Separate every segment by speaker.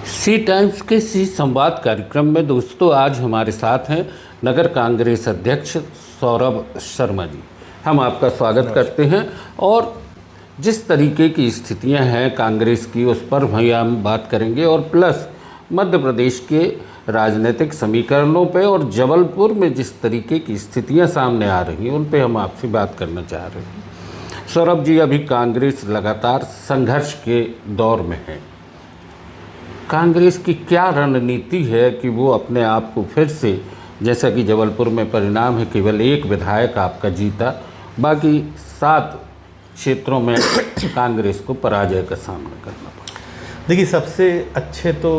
Speaker 1: सी times के सी संवाद कार्यक्रम में दोस्तों आज हमारे साथ हैं नगर कांग्रेस अध्यक्ष सौरभ शर्मा जी। हम आपका स्वागत करते हैं और जिस तरीके की स्थितियां हैं कांग्रेस की उस पर भी हम बात करेंगे और प्लस मध्य प्रदेश के राजनीतिक समीकरणों पे और जबलपुर में जिस तरीके की स्थितियां सामने आ रही हैं उन पे हम आपसे बात करना चाह रहे हैं। सौरभ जी, अभी कांग्रेस लगातार संघर्ष के दौर में है। कांग्रेस की क्या रणनीति है कि वो अपने आप को फिर से, जैसा कि जबलपुर में परिणाम है केवल एक विधायक आपका जीता, बाकी 7 क्षेत्रों में कांग्रेस को पराजय का सामना करना पड़ा।
Speaker 2: देखिए, सबसे अच्छे तो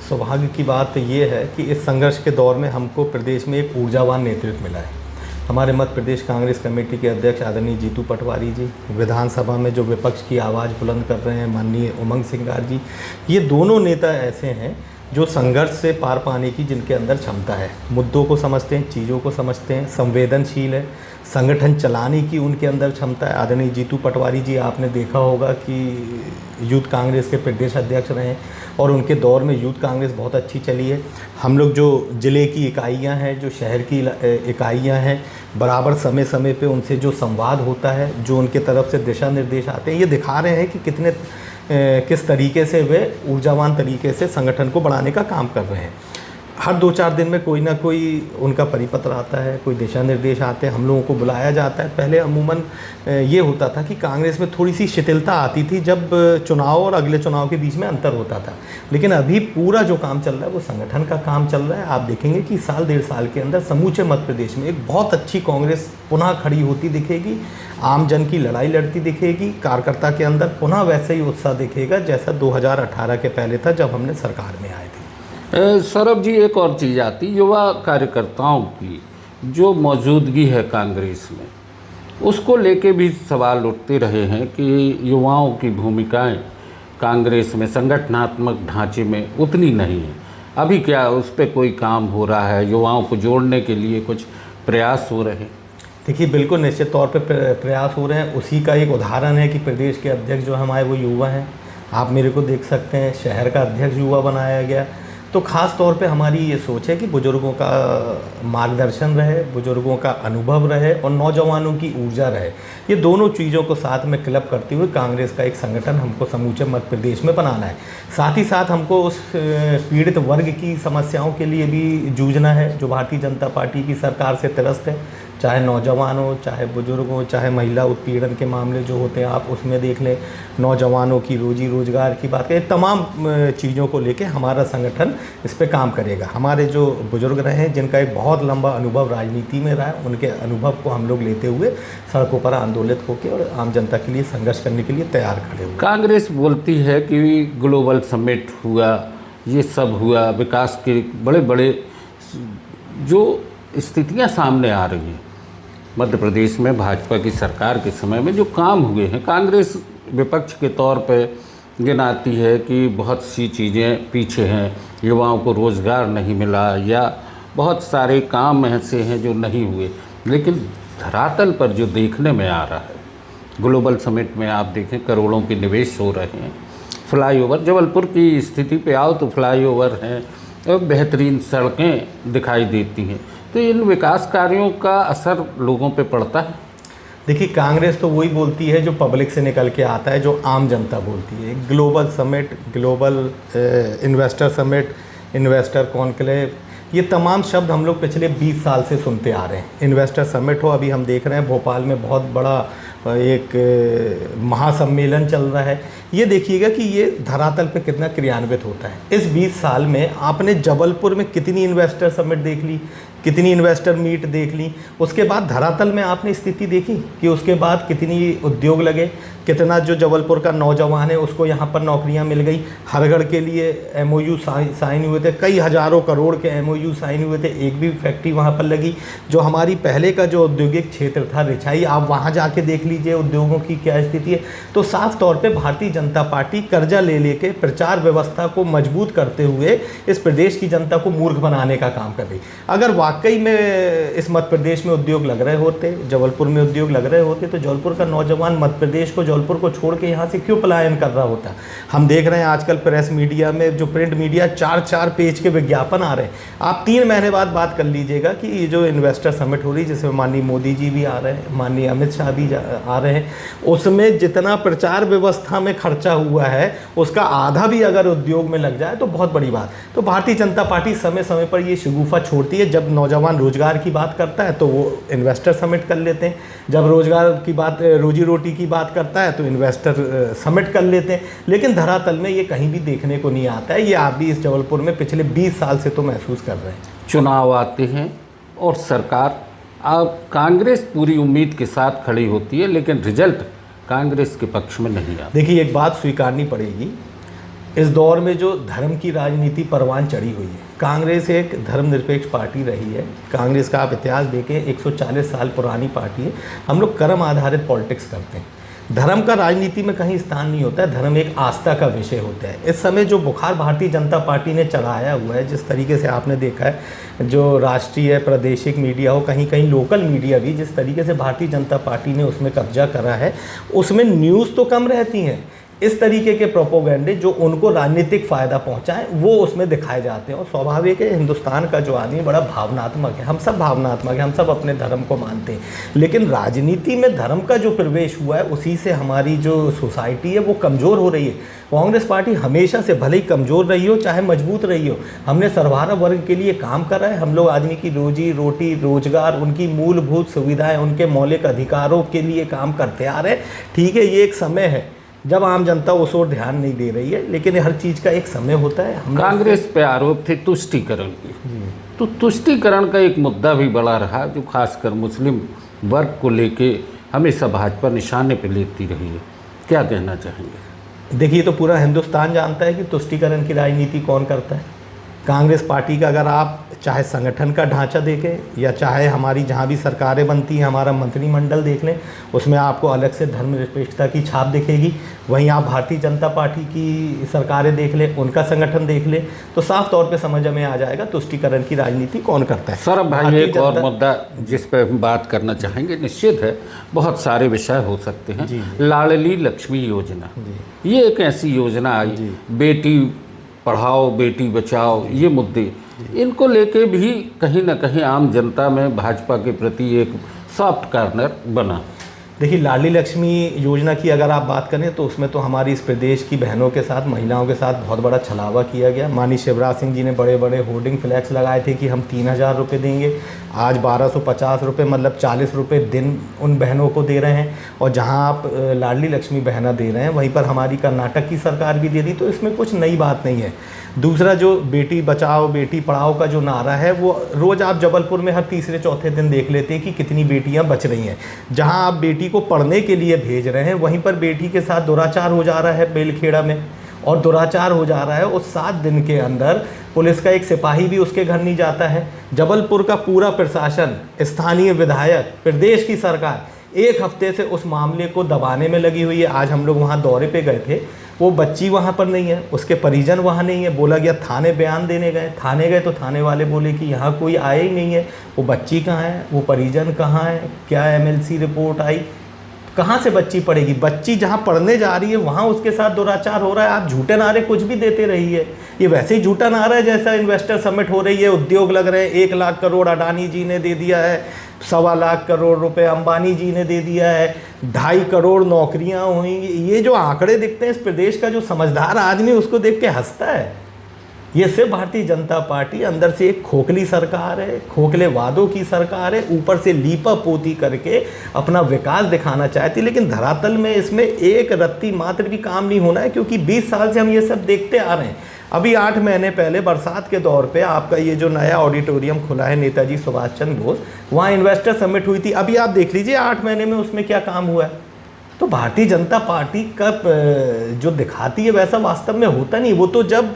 Speaker 2: सौभाग्य की बात ये है कि इस संघर्ष के दौर में हमको प्रदेश में एक ऊर्जावान नेतृत्व मिला है। हमारे मध्य प्रदेश कांग्रेस कमेटी के अध्यक्ष आदरणीय जीतू पटवारी जी, विधानसभा में जो विपक्ष की आवाज़ बुलंद कर रहे हैं माननीय उमंग सिंगार जी, ये दोनों नेता ऐसे हैं जो संघर्ष से पार पाने की जिनके अंदर क्षमता है, मुद्दों को समझते हैं, चीज़ों को समझते हैं, संवेदनशील है, संगठन चलाने की उनके अंदर क्षमता है। आदरणीय जीतू पटवारी जी, आपने देखा होगा कि यूथ कांग्रेस के प्रदेश अध्यक्ष रहे और उनके दौर में यूथ कांग्रेस बहुत अच्छी चली है। हम लोग जो ज़िले की इकाइयां हैं, जो शहर की इकाइयां हैं, बराबर समय समय पे उनसे जो संवाद होता है, जो उनके तरफ से दिशा निर्देश आते हैं, ये दिखा रहे हैं कि किस तरीके से वे ऊर्जावान तरीके से संगठन को बढ़ाने का काम कर रहे हैं। हर 2-4 दिन में कोई ना कोई उनका परिपत्र आता है, कोई दिशा निर्देश आते हैं, हम लोगों को बुलाया जाता है। पहले अमूमन ये होता था कि कांग्रेस में थोड़ी सी शिथिलता आती थी जब चुनाव और अगले चुनाव के बीच में अंतर होता था, लेकिन अभी पूरा जो काम चल रहा है वो संगठन का काम चल रहा है। आप देखेंगे कि साल 1.5 साल के अंदर समूचे मध्य प्रदेश में एक बहुत अच्छी कांग्रेस पुनः खड़ी होती दिखेगी, आम जन की लड़ाई लड़ती दिखेगी, कार्यकर्ता के अंदर पुनः वैसे ही उत्साह दिखेगा जैसा 2018 के पहले था जब हमने सरकार में आए थे।
Speaker 1: सौरभ जी, एक और चीज़ आती, युवा कार्यकर्ताओं की जो मौजूदगी है कांग्रेस में, उसको लेके भी सवाल उठते रहे हैं कि युवाओं की भूमिकाएं कांग्रेस में संगठनात्मक ढांचे में उतनी नहीं है। अभी क्या उस पर कोई काम हो रहा है? युवाओं को जोड़ने के लिए कुछ प्रयास हो रहे हैं?
Speaker 2: देखिए, बिल्कुल निश्चित तौर पे प्रयास हो रहे हैं। उसी का एक उदाहरण है कि प्रदेश के अध्यक्ष जो हमारे वो युवा हैं। आप मेरे को देख सकते हैं, शहर का अध्यक्ष युवा बनाया गया। तो ख़ास तौर पे हमारी ये सोच है कि बुज़ुर्गों का मार्गदर्शन रहे, बुज़ुर्गों का अनुभव रहे और नौजवानों की ऊर्जा रहे। ये दोनों चीज़ों को साथ में क्लब करते हुए कांग्रेस का एक संगठन हमको समूचे मध्य प्रदेश में बनाना है। साथ ही साथ हमको उस पीड़ित वर्ग की समस्याओं के लिए भी जूझना है जो भारतीय जनता पार्टी की सरकार से त्रस्त है, चाहे नौजवान हो, चाहे बुजुर्ग हो, चाहे महिला उत्पीड़न के मामले जो होते हैं आप उसमें देख लें, नौजवानों की रोजी रोजगार की बात करें, तमाम चीज़ों को लेके हमारा संगठन इस पे काम करेगा। हमारे जो बुजुर्ग रहे हैं जिनका एक बहुत लंबा अनुभव राजनीति में रहा है, उनके अनुभव को हम लोग लेते हुए सड़कों पर आंदोलित होकर और आम जनता के लिए संघर्ष करने के लिए तैयार खड़े हुए।
Speaker 1: कांग्रेस बोलती है कि ग्लोबल समिट हुआ, ये सब हुआ, विकास के बड़े बड़े जो स्थितियाँ सामने आ रही हैं मध्य प्रदेश में भाजपा की सरकार के समय में जो काम हुए हैं, कांग्रेस विपक्ष के तौर पर गिनाती है कि बहुत सी चीज़ें पीछे हैं, युवाओं को रोज़गार नहीं मिला या बहुत सारे काम ऐसे हैं जो नहीं हुए। लेकिन धरातल पर जो देखने में आ रहा है, ग्लोबल समिट में आप देखें करोड़ों के निवेश हो रहे हैं, फ्लाईओवर, जबलपुर की स्थिति पे आओ तो फ्लाईओवर हैं और बेहतरीन सड़कें दिखाई देती हैं। तो इन विकास कार्यों का असर लोगों पे पड़ता है?
Speaker 2: देखिए, कांग्रेस तो वही बोलती है जो पब्लिक से निकल के आता है, जो आम जनता बोलती है। Global summit, global investor summit, investor conclave, ये तमाम शब्द हम लोग पिछले 20 साल से सुनते आ रहे हैं। इन्वेस्टर समिट हो, अभी हम देख रहे हैं भोपाल में बहुत बड़ा एक महासम्मेलन चल रहा है। ये देखिएगा कि ये धरातल पे कितना क्रियान्वित होता है। इस 20 साल में आपने जबलपुर में कितनी इन्वेस्टर समिट देख ली, कितनी इन्वेस्टर मीट देख ली, उसके बाद धरातल में आपने स्थिति देखी कि उसके बाद कितनी उद्योग लगे, कितना जो जबलपुर का नौजवान है उसको यहाँ पर नौकरियाँ मिल गई। हरगढ़ के लिए MOU साइन हुए थे, कई हज़ारों करोड़ के MOU साइन हुए थे, एक भी फैक्ट्री वहाँ पर लगी। जो हमारी पहले का जो औद्योगिक क्षेत्र था रिछाई, आप वहाँ जाके देख लीजिए उद्योगों की क्या स्थिति है। तो साफ तौर पर भारतीय जनता पार्टी कर्जा ले लेके प्रचार व्यवस्था को मजबूत करते हुए इस प्रदेश की जनता को मूर्ख बनाने का काम कर रही। अगर वाकई में इस मध्य प्रदेश में उद्योग लग रहे होते, जबलपुर में उद्योग लग रहे होते, तो जबलपुर का नौजवान मध्य प्रदेश को, जबलपुर को छोड़ के यहाँ से क्यों पलायन कर रहा होता। हम देख रहे हैं आजकल प्रेस मीडिया में, जो प्रिंट मीडिया, 4-4 पेज के विज्ञापन आ रहे हैं। आप 3 महीने बाद बात कर लीजिएगा कि ये जो इन्वेस्टर समिट हो रही है, जिसमें माननीय मोदी जी भी आ रहे हैं, माननीय अमित शाह भी आ रहे हैं, उसमें जितना प्रचार व्यवस्था में खर्चा हुआ है उसका आधा भी अगर उद्योग में लग जाए तो बहुत बड़ी बात। तो भारतीय जनता पार्टी समय समय पर ये शगुफा छोड़ती है। जब नौजवान रोजगार की बात करता है तो वो इन्वेस्टर समिट कर लेते हैं, जब रोजगार की बात, रोजी रोटी की बात करता है तो इन्वेस्टर समिट कर लेते हैं। लेकिन धरातल में ये कहीं भी देखने को नहीं आता है। ये आप भी इस जबलपुर में पिछले 20 साल से तो महसूस कर रहे हैं।
Speaker 1: चुनाव आते हैं और सरकार, अब कांग्रेस पूरी उम्मीद के साथ खड़ी होती है, लेकिन रिजल्ट कांग्रेस के पक्ष में नहीं आता।
Speaker 2: देखिए, एक बात स्वीकारनी पड़ेगी, इस दौर में जो धर्म की राजनीति परवान चढ़ी हुई है। कांग्रेस एक धर्मनिरपेक्ष पार्टी रही है। कांग्रेस का आप इतिहास देखें, 140 साल पुरानी पार्टी है। हम लोग कर्म आधारित पॉलिटिक्स करते हैं। धर्म का राजनीति में कहीं स्थान नहीं होता है। धर्म एक आस्था का विषय होता है। इस समय जो बुखार भारतीय जनता पार्टी ने चढ़ाया हुआ है, जिस तरीके से आपने देखा है, जो राष्ट्रीय प्रादेशिक मीडिया हो, कहीं कहीं लोकल मीडिया भी, जिस तरीके से भारतीय जनता पार्टी ने उसमें कब्जा करा है, उसमें न्यूज़ तो कम रहती हैं। इस तरीके के प्रोपोगंडे जो उनको राजनीतिक फ़ायदा पहुंचाएं वो उसमें दिखाए जाते हैं। और स्वाभाविक है, हिंदुस्तान का जो आदमी बड़ा भावनात्मक है। हम सब भावनात्मक हैं, हम सब अपने धर्म को मानते हैं। लेकिन राजनीति में धर्म का जो प्रवेश हुआ है, उसी से हमारी जो सोसाइटी है वो कमज़ोर हो रही है। कांग्रेस पार्टी हमेशा से, भले ही कमज़ोर रही हो चाहे मजबूत रही हो, हमने सर्वहारा वर्ग के लिए काम करा है। हम लोग आदमी की रोजी रोटी, रोजगार, उनकी मूलभूत सुविधाएँ, उनके मौलिक अधिकारों के लिए काम करते आ रहे हैं। ठीक है, ये एक समय है जब आम जनता उस ओर ध्यान नहीं दे रही है, लेकिन हर चीज़ का एक समय होता है।
Speaker 1: कांग्रेस पे आरोप थे तुष्टीकरण के, तो तुष्टीकरण का एक मुद्दा भी बड़ा रहा, जो खासकर मुस्लिम वर्ग को लेके हमेशा भाजपा निशाने पे लेती रही है। क्या कहना चाहेंगे?
Speaker 2: देखिए, तो पूरा हिंदुस्तान जानता है कि तुष्टीकरण की राजनीति कौन करता है। कांग्रेस पार्टी का अगर आप चाहे संगठन का ढांचा देखें या चाहे हमारी जहाँ भी सरकारें बनती हैं, हमारा मंत्रिमंडल देख लें, उसमें आपको अलग से धर्मनिरपेक्षता की छाप दिखेगी। वहीं आप भारतीय जनता पार्टी की सरकारें देख लें, उनका संगठन देख लें, तो साफ तौर पे समझ में आ जाएगा तुष्टीकरण की राजनीति कौन करता है।
Speaker 1: सर, भाई एक और मुद्दा जिस पर हम बात करना चाहेंगे, निश्चित है बहुत सारे विषय हो सकते हैं। लाडली लक्ष्मी योजना, ये एक ऐसी योजना आई, बेटी पढ़ाओ बेटी बचाओ, ये मुद्दे, इनको लेके भी कहीं ना कहीं आम जनता में भाजपा के प्रति एक सॉफ्ट कॉर्नर बना।
Speaker 2: देखिए, लाडली लक्ष्मी योजना की अगर आप बात करें तो उसमें तो हमारी इस प्रदेश की बहनों के साथ, महिलाओं के साथ बहुत बड़ा छलावा किया गया। माननीय शिवराज सिंह जी ने बड़े बड़े होर्डिंग फ्लैक्स लगाए थे कि हम 3000 रुपये देंगे। आज 1250 रुपये, मतलब 40 रुपये दिन उन बहनों को दे रहे हैं। और जहां आप लाडली लक्ष्मी बहना दे रहे हैं, वहीं पर हमारी कर्नाटक की सरकार भी दे रही, तो इसमें कुछ नई बात नहीं है। दूसरा, जो बेटी बचाओ बेटी पढ़ाओ का जो नारा है, वो रोज़ आप जबलपुर में हर तीसरे चौथे दिन देख लेते हैं कि कितनी बेटियां बच रही हैं। जहां आप बेटी को पढ़ने के लिए भेज रहे हैं, वहीं पर बेटी के साथ दुराचार हो जा रहा है बेलखेड़ा में, और दुराचार हो जा रहा है। उस 7 दिन के अंदर पुलिस का एक सिपाही भी उसके घर नहीं जाता है। जबलपुर का पूरा प्रशासन, स्थानीय विधायक, प्रदेश की सरकार 1 हफ्ते से उस मामले को दबाने में लगी हुई है। आज हम लोग वहाँ दौरे पे गए थे, वो बच्ची वहाँ पर नहीं है, उसके परिजन वहाँ नहीं है। बोला गया थाने बयान देने गए, थाने गए तो थाने वाले बोले कि यहाँ कोई आया ही नहीं है। वो बच्ची कहाँ है, वो परिजन कहाँ है, क्या MLC रिपोर्ट आई, कहाँ से बच्ची पढ़ेगी? बच्ची जहाँ पढ़ने जा रही है वहाँ उसके साथ दुराचार हो रहा है। आप झूठे नारे कुछ भी देते रहिए, ये वैसे ही झूठा नारा है जैसा इन्वेस्टर समिट हो रही है, उद्योग लग रहे हैं। 1 लाख करोड़ अडानी जी ने दे दिया है, 1.25 लाख करोड़ रुपए अंबानी जी ने दे दिया है, 2.5 करोड़ नौकरियाँ होंगी। ये जो आंकड़े दिखते हैं, इस प्रदेश का जो समझदार आदमी उसको देख के हंसता है। ये सिर्फ भारतीय जनता पार्टी अंदर से एक खोखली सरकार है, खोखले वादों की सरकार है, ऊपर से लीपा पोती करके अपना विकास दिखाना चाहती है। लेकिन धरातल में इसमें एक रत्ती मात्र भी काम नहीं होना है, क्योंकि 20 साल से हम ये सब देखते आ रहे हैं। अभी 8 महीने पहले बरसात के दौर पे आपका ये जो नया ऑडिटोरियम खुला है नेताजी सुभाष चंद्र बोस, वहाँ इन्वेस्टर समिट हुई थी। अभी आप देख लीजिए 8 महीने में उसमें क्या काम हुआ है। तो भारतीय जनता पार्टी का जो दिखाती है वैसा वास्तव में होता नहीं। वो तो जब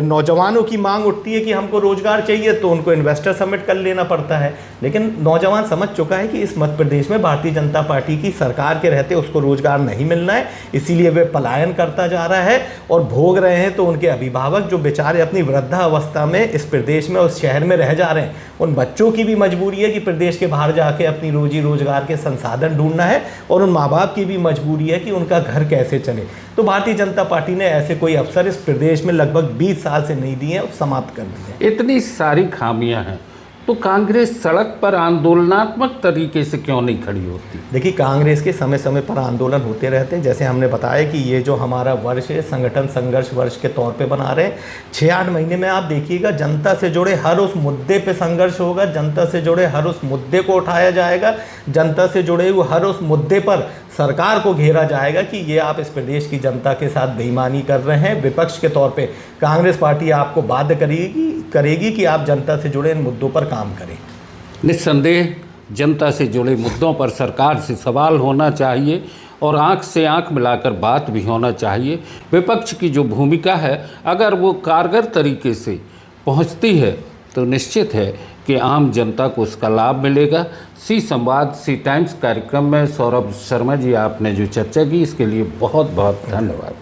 Speaker 2: नौजवानों की मांग उठती है कि हमको रोजगार चाहिए तो उनको इन्वेस्टर समिट कर लेना पड़ता है। लेकिन नौजवान समझ चुका है कि इस मध्य प्रदेश में भारतीय जनता पार्टी की सरकार के रहते उसको रोजगार नहीं मिलना है, इसीलिए वे पलायन करता जा रहा है और भोग रहे हैं। तो उनके अभिभावक जो बेचारे अपनी वृद्धावस्था में इस प्रदेश में उस शहर में रह जा रहे हैं, उन बच्चों की भी मजबूरी है कि प्रदेश के बाहर जाके अपनी रोजी रोजगार के संसाधन ढूंढना है, और उन माँ बाप की भी मजबूरी है कि उनका घर कैसे चले। तो भारतीय जनता पार्टी ने ऐसे कोई अवसर इस प्रदेश में लगभग 20 साल से नहीं दिए और समाप्त कर दिए।
Speaker 1: इतनी सारी खामियां हैं तो कांग्रेस सड़क पर आंदोलनात्मक तरीके से क्यों नहीं खड़ी होती?
Speaker 2: देखिए, कांग्रेस के समय समय पर आंदोलन होते रहते हैं। जैसे हमने बताया कि ये जो हमारा वर्ष है संगठन संघर्ष वर्ष के तौर पे बना रहे हैं। 6-8 महीने में आप देखिएगा जनता से जुड़े हर उस मुद्दे पे संघर्ष होगा, जनता से जुड़े हर उस मुद्दे को उठाया जाएगा, जनता से जुड़े हुए हर उस मुद्दे पर सरकार को घेरा जाएगा कि ये आप इस प्रदेश की जनता के साथ बेईमानी कर रहे हैं। विपक्ष के तौर पे कांग्रेस पार्टी आपको बाध्य करेगी कि आप जनता से जुड़े इन मुद्दों पर काम करें।
Speaker 1: निस्संदेह जनता से जुड़े मुद्दों पर सरकार से सवाल होना चाहिए और आंख से आंख मिलाकर बात भी होना चाहिए। विपक्ष की जो भूमिका है अगर वो कारगर तरीके से पहुंचती है तो निश्चित है कि आम जनता को उसका लाभ मिलेगा। सी संवाद सी टाइम्स कार्यक्रम में सौरभ शर्मा जी आपने जो चर्चा की इसके लिए बहुत बहुत धन्यवाद।